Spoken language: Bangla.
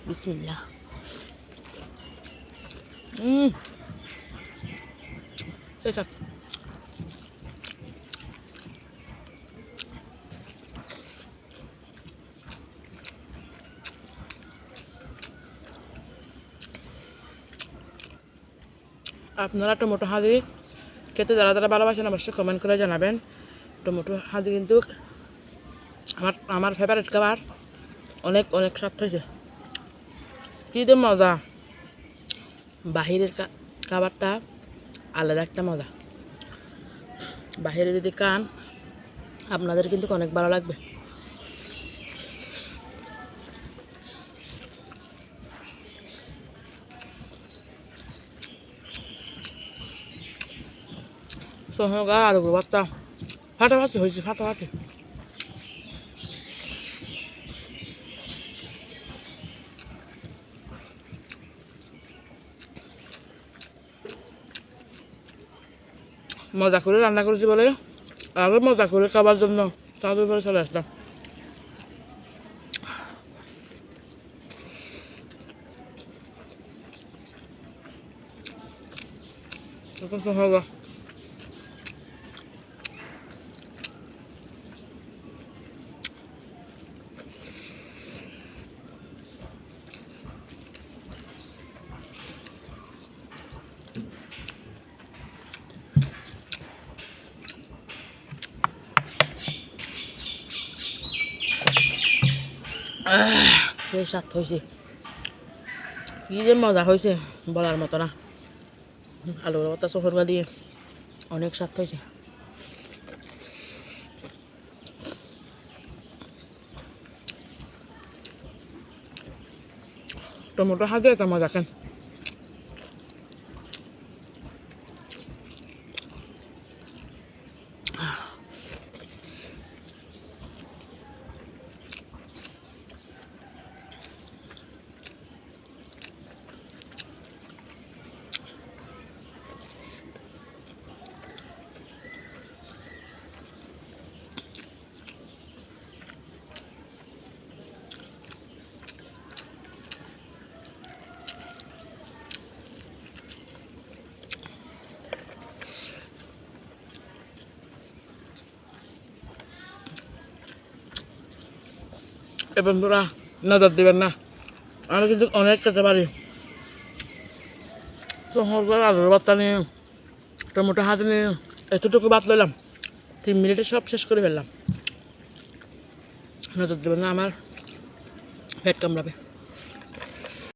বিসমিল্লাহ। সেই স্বাদ। আপনারা টমেটো হাজি খেতে যারা যারা ভালোবাসেন অবশ্যই কমেন্ট করে জানাবেন। টমেটো হাজি কিন্তু আমার ফেভারিট খাবার। অনেক অনেক স্বাদ হয়েছে, কী যে মজা। বাহিরের খাবারটা আলাদা একটা মজা। বাহিরে যদি খান আপনাদের কিন্তু অনেক ভালো লাগবে। সোহগা আলু ভর্তা ফাটাফাটি হয়েছে, ফাটাফাটি। মজা করে রান্না করেছি বলে আরও মজা করে খাবার জন্য তাদের উপরে চলে আসলাম। সোহগা সেই স্বাদ হয়েছে, কী যে মজা হয়েছে বলার মতো না। আলুর ভর্তা সোহরগা দিয়ে অনেক স্বাদ হয়েছে। টমেটো হাতে একটা মজা খান। এ বন্ধুরা নজর দেবেন না, আমি কিন্তু অনেক খেতে পারি। সোহরগা আলুর ভর্তা নিয়ে টমেটো হাতে নিয়ে এতটুকু ভাত লইলাম, 3 মিনিটে সব শেষ করে ফেললাম। নজর দেবেন না, আমার পেট কামড়াবে।